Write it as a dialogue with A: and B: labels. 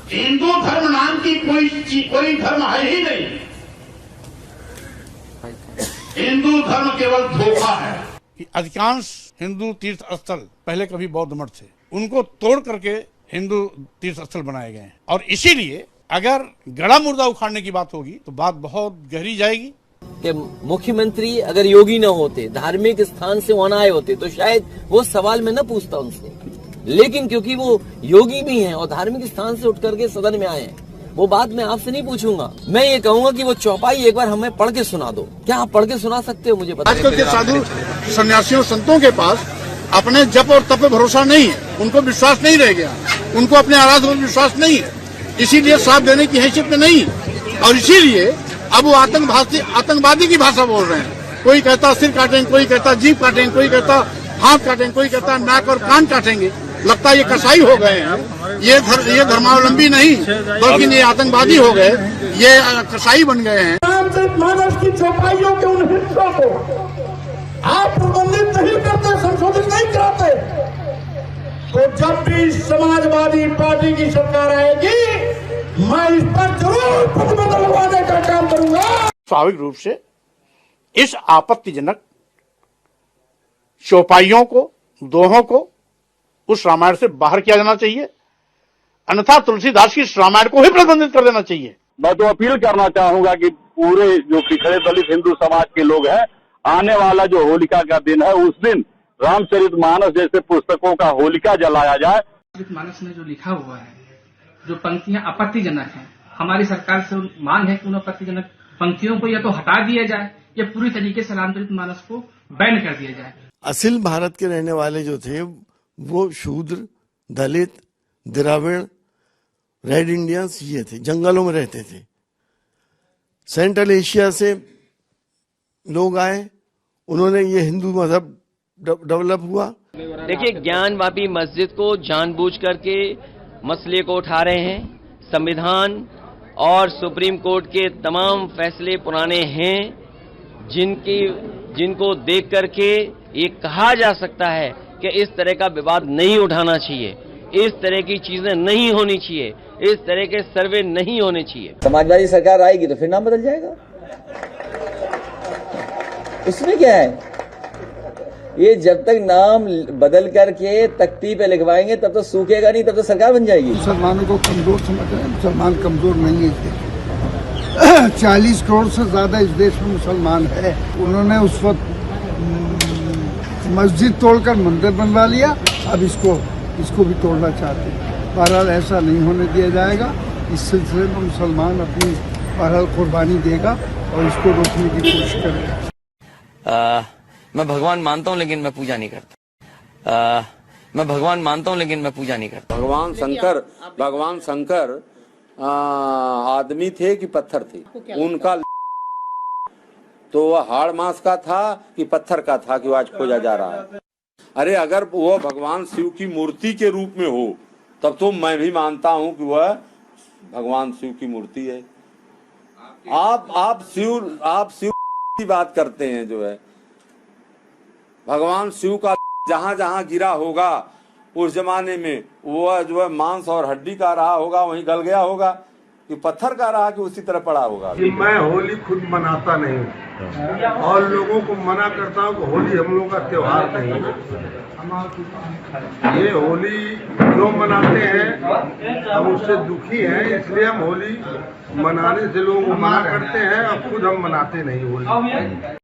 A: हिंदू धर्म नाम की कोई धर्म है ही नहीं। हिंदू धर्म केवल धोखा है।
B: अधिकांश हिंदू तीर्थ स्थल पहले कभी बौद्ध मठ थे, उनको तोड़ करके हिंदू तीर्थ स्थल बनाए गए हैं। और इसीलिए अगर गड़ा मुर्दा उखाड़ने की बात होगी तो बात बहुत गहरी जाएगी।
C: कि मुख्यमंत्री अगर योगी न होते, धार्मिक स्थान से वहां आए होते, तो शायद वो सवाल मैं न पूछता उनसे। लेकिन क्योंकि वो योगी भी हैं और धार्मिक स्थान से उठ करके सदन में आए हैं, वो बात मैं आपसे नहीं पूछूंगा। मैं ये कहूंगा कि वो चौपाई एक बार हमें पढ़ के सुना दो। क्या आप पढ़ के सुना सकते हो मुझे बता?
D: आजकल के साधु सन्यासियों संतों के पास अपने जप और तप पे भरोसा नहीं है, उनको विश्वास नहीं रह गया, उनको अपने आराधना पर विश्वास नहीं है, इसीलिए साथ देने की हैसियत में नहीं। और इसीलिए अब वो आतंकवादी की भाषा बोल रहे हैं। कोई कहता सिर काटेंगे, कोई कहता जीभ काटेंगे, कोई कहता हाथ काटेंगे, कोई कहता नाक और कान काटेंगे। लगता है ये कसाई हो गए हैं, ये धर्मावलंबी नहीं बल्कि ये आतंकवादी हो गए, ये कसाई बन गए हैं।
A: रामचरितमानस की चौपाइयों के उन हिस्सों को आप प्रबंधित नहीं करते, संशोधित नहीं कराते, तो जब भी समाजवादी पार्टी की सरकार आएगी मैं इस पर जरूर प्रतिबंध लगवाने का काम करूंगा।
B: स्वाभाविक रूप से इस आपत्तिजनक चौपाइयों को, दोहों को उस रामायण से बाहर किया जाना चाहिए, अन्यथा तुलसीदास की इस रामायण को ही प्रतिबंधित कर देना चाहिए।
E: मैं तो अपील करना चाहूंगा कि पूरे जो पिछड़े दलित हिंदू समाज के लोग हैं, आने वाला जो होलिका का दिन है उस दिन रामचरितमानस जैसे पुस्तकों का होलिका जलाया जाए।
F: रामचरितमानस में जो लिखा हुआ है, जो पंक्तियां आपत्तिजनक हैं, हमारी सरकार से मांग है कि उन आपत्तिजनक पंक्तियों को या तो हटा दिया जाए या पूरी तरीके से रामचरितमानस को बैन कर दिया जाए।
G: असल भारत के रहने वाले जो थे वो शूद्र, दलित, द्रविड़, रेड इंडियंस ये थे, जंगलों में रहते थे। सेंट्रल एशिया से लोग आए, उन्होंने ये हिंदू मजहब डेवलप हुआ।
C: देखिए, ज्ञानवापी मस्जिद को जानबूझ करके मसले को उठा रहे हैं। संविधान और सुप्रीम कोर्ट के तमाम फैसले पुराने हैं, जिनको देख करके ये कहा जा सकता है कि इस तरह का विवाद नहीं उठाना चाहिए, इस तरह की चीजें नहीं होनी चाहिए, इस तरह के सर्वे नहीं होने चाहिए।
H: समाजवादी सरकार आएगी तो फिर नाम बदल जाएगा, उसमें क्या है? ये जब तक नाम बदल करके तख्ती पे लिखवाएंगे तब तो सूखेगा नहीं, तब तो सरकार बन जाएगी।
D: मुसलमानों को कमजोर समझ रहे हैं, मुसलमान कमजोर नहीं है इस देश में। 40 करोड़ से ज्यादा इस देश में मुसलमान है। उन्होंने उस वक्त मस्जिद तोड़कर मंदिर बनवा लिया, अब इसको भी तोड़ना चाहते हैं। बहरहाल ऐसा नहीं होने दिया जाएगा। इस सिलसिले में मुसलमान अपनी बहरहाल कुर्बानी देगा और इसको रोकने की कोशिश करेगा।
C: मैं भगवान मानता हूं लेकिन मैं पूजा नहीं करता। मैं भगवान मानता हूं लेकिन मैं पूजा नहीं करता।
I: भगवान शंकर आदमी थे कि पत्थर थे? उनका तो वह हाड़ मांस का था कि पत्थर का था कि वो आज खोजा जा रहा है? अरे अगर वो भगवान शिव की मूर्ति के रूप में हो तब तो मैं भी मानता हूं कि वह भगवान शिव की मूर्ति है। आप शिव की बात करते हैं। जो है भगवान शिव का जहां जहां गिरा होगा उस जमाने में वो जो है मांस और हड्डी का रहा होगा, वहीं गल गया होगा कि पत्थर का रहा कि उसी तरह पड़ा होगा।
D: मैं होली खुद मनाता नहीं और लोगों को मना करता हूँ कि होली हम लोगों का त्योहार नहीं है। ये होली लोग मनाते हैं, हम उससे दुखी हैं, इसलिए हम होली मनाने से लोगों को मना करते हैं और खुद हम मनाते नहीं होली।